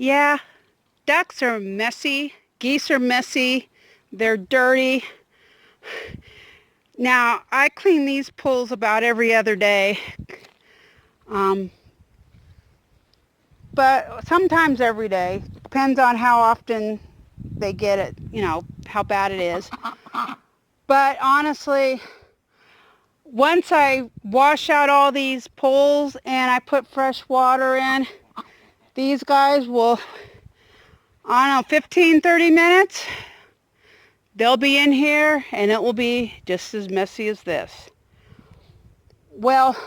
Yeah, ducks are messy, geese are messy, they're dirty. Now, I clean these pools about every other day, um, but sometimes every day. Depends on how often they get it, how bad it is. But honestly, once I wash out all these pools and I put fresh water in, these guys will, I don't know, 15, 30 minutes, they'll be in here and it will be just as messy as this. Well,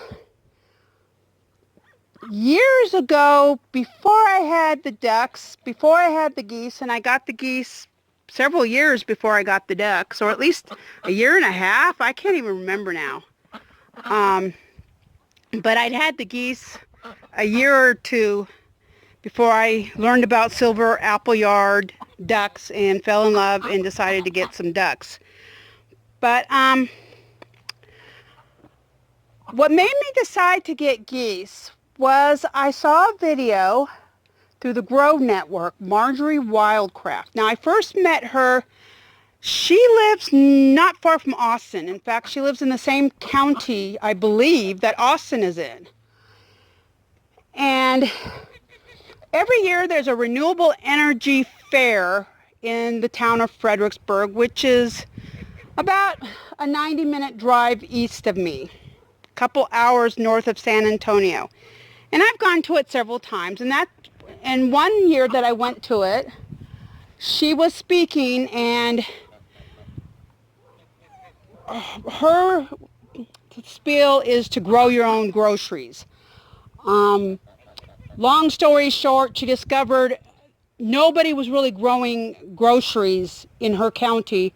years ago, before I had the ducks, before I had the geese, and I got the geese several years before I got the ducks, or at least a year and a half, I can't even remember now. But I'd had the geese a year or two before I learned about silver appleyard ducks and fell in love and decided to get some ducks. But what made me decide to get geese was I saw a video through the Grow Network, Marjorie Wildcraft. Now, I first met her. She lives not far from Austin. In fact, she lives in the same county, I believe, that Austin is in. And every year there's a renewable energy fair in the town of Fredericksburg, which is about a 90-minute drive east of me, a couple hours north of San Antonio. And I've gone to it several times. And one year that I went to it, she was speaking, and her spiel is to grow your own groceries. Long story short, she discovered nobody was really growing groceries in her county.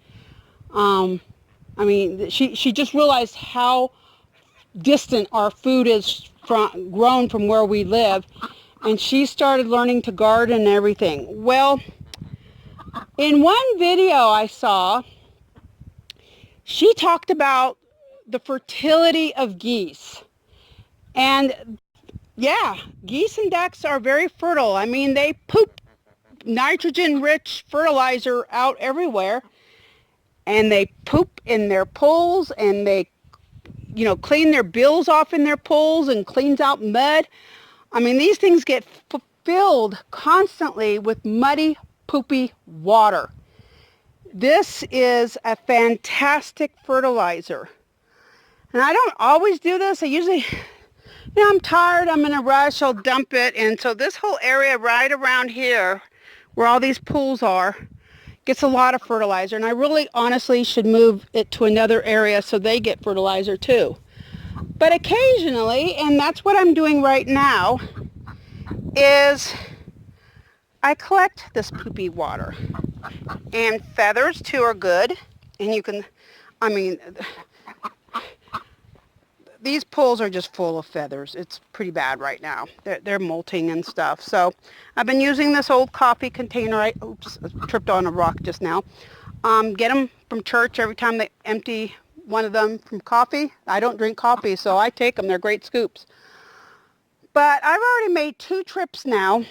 She just realized how distant our food is grown from where we live, and she started learning to garden and everything. Well, in one video I saw, she talked about the fertility of geese. And yeah, geese and ducks are very fertile. I mean, they poop nitrogen-rich fertilizer out everywhere, and they poop in their pools, and they, clean their bills off in their pools and cleans out mud. I mean, these things get filled constantly with muddy, poopy water. This is a fantastic fertilizer. And I don't always do this. I usually, I'm tired, I'm in a rush, I'll dump it. And so this whole area right around here, where all these pools are, gets a lot of fertilizer. And I really honestly should move it to another area so they get fertilizer too. But occasionally, and that's what I'm doing right now, is I collect this poopy water. And feathers too are good. And you can, these pools are just full of feathers. It's pretty bad right now. They're molting and stuff. So I've been using this old coffee container. I tripped on a rock just now. Get them from church every time they empty one of them from coffee. I don't drink coffee, so I take them. They're great scoops. But I've already made 2 trips now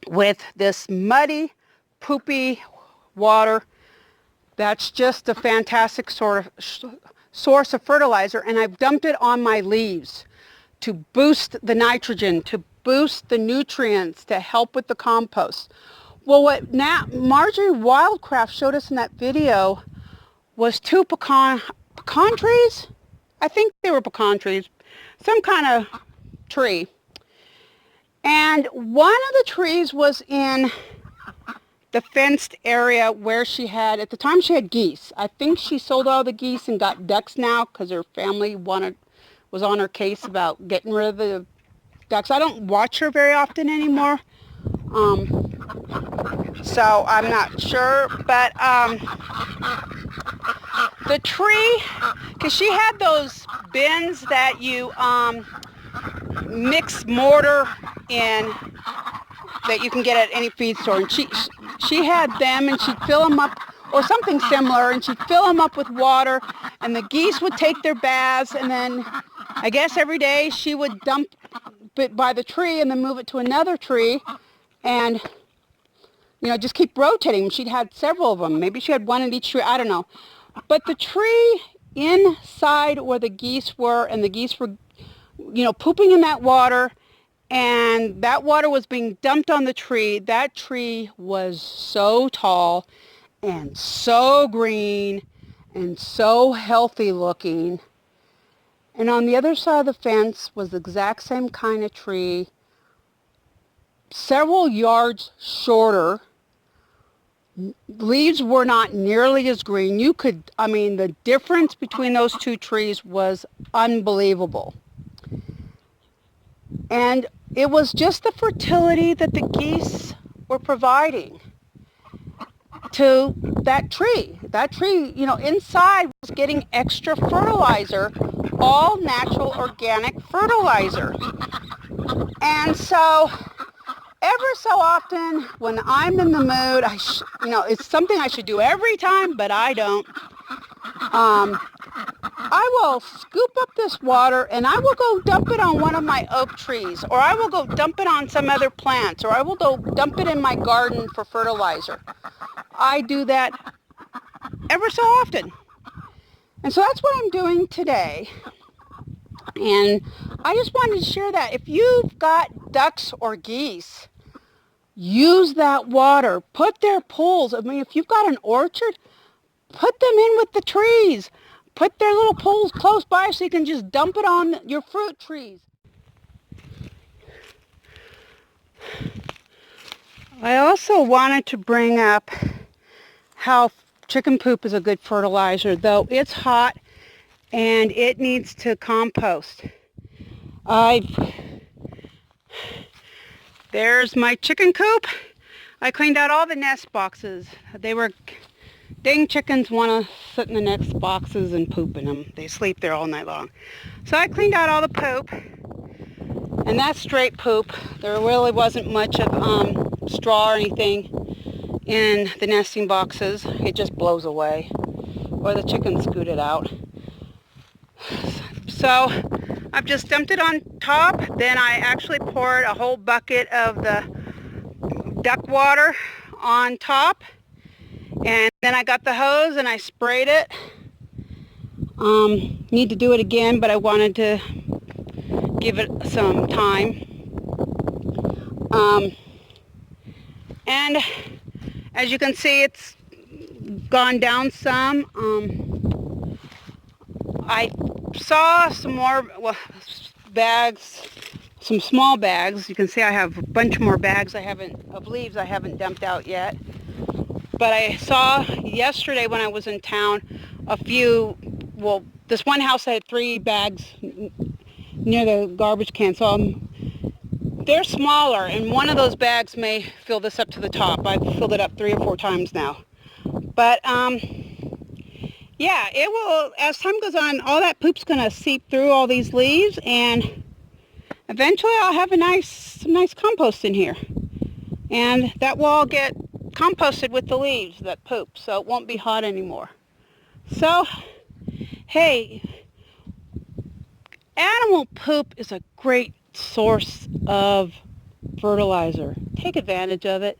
with this muddy, poopy water. That's just a fantastic source of fertilizer, and I've dumped it on my leaves to boost the nitrogen, to boost the nutrients, to help with the compost. Well, what Marjorie Wildcraft showed us in that video was 2 pecan trees. I think they were pecan trees, some kind of tree. And one of the trees was in the fenced area where she had, at the time she had geese. I think she sold all the geese and got ducks now because her family was on her case about getting rid of the ducks. I don't watch her very often anymore, so I'm not sure. But the tree, because she had those bins that you mix mortar in, that you can get at any feed store, and she had them, and she'd fill them up, or something similar, and she'd fill them up with water, and the geese would take their baths, and then I guess every day she would dump it by the tree and then move it to another tree, and just keep rotating them. She'd had several of them. Maybe she had one in each tree. I don't know. But the tree inside where the geese were, and the geese were, pooping in that water, and that water was being dumped on the tree. That tree was so tall and so green and so healthy looking. And on the other side of the fence was the exact same kind of tree, several yards shorter. Leaves were not nearly as green. The difference between those two trees was unbelievable. And it was just the fertility that the geese were providing to that tree. That tree, inside was getting extra fertilizer, all natural organic fertilizer. And so ever so often when I'm in the mood, it's something I should do every time, but I don't. I will scoop up this water and I will go dump it on one of my oak trees, or I will go dump it on some other plants, or I will go dump it in my garden for fertilizer. I do that ever so often. And so that's what I'm doing today. And I just wanted to share that. If you've got ducks or geese, use that water. Put their pools. If you've got an orchard, put them in with the trees. Put their little pools close by so you can just dump it on your fruit trees. I also wanted to bring up how chicken poop is a good fertilizer, though it's hot and it needs to compost. There's my chicken coop. I cleaned out all the nest boxes. Dang chickens want to sit in the nest boxes and poop in them. They sleep there all night long. So I cleaned out all the poop, and that's straight poop. There really wasn't much of straw or anything in the nesting boxes. It just blows away, or the chickens scoot it out. So I've just dumped it on top. Then I actually poured a whole bucket of the duck water on top. And then I got the hose and I sprayed it. Need to do it again, but I wanted to give it some time. And as you can see, it's gone down some. I saw some more bags, some small bags. You can see I have a bunch more bags of leaves I haven't dumped out yet. But I saw yesterday when I was in town this one house had 3 bags near the garbage can. So they're smaller, and one of those bags may fill this up to the top. I've filled it up 3 or 4 times now. But yeah, it will, as time goes on, all that poop's going to seep through all these leaves, and eventually I'll have some nice compost in here. And that will all get composted with the leaves that poop, so it won't be hot anymore. So, hey, animal poop is a great source of fertilizer. Take advantage of it.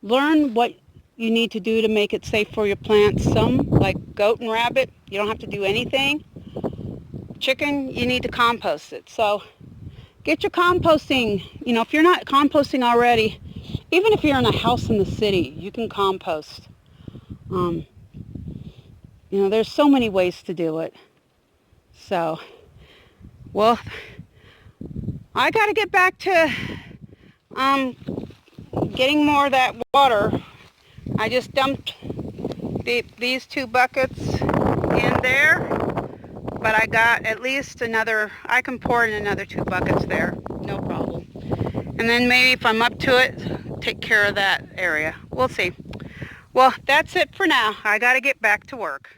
Learn what you need to do to make it safe for your plants. Some, like goat and rabbit, you don't have to do anything. Chicken, you need to compost it. So get your composting. If you're not composting already, even if you're in a house in the city, you can compost. There's so many ways to do it. So, well, I got to get back to getting more of that water. I just dumped these 2 buckets in there, but I got at least I can pour in another 2 buckets there, no problem. And then maybe if I'm up to it, take care of that area. We'll see. Well, that's it for now. I got to get back to work.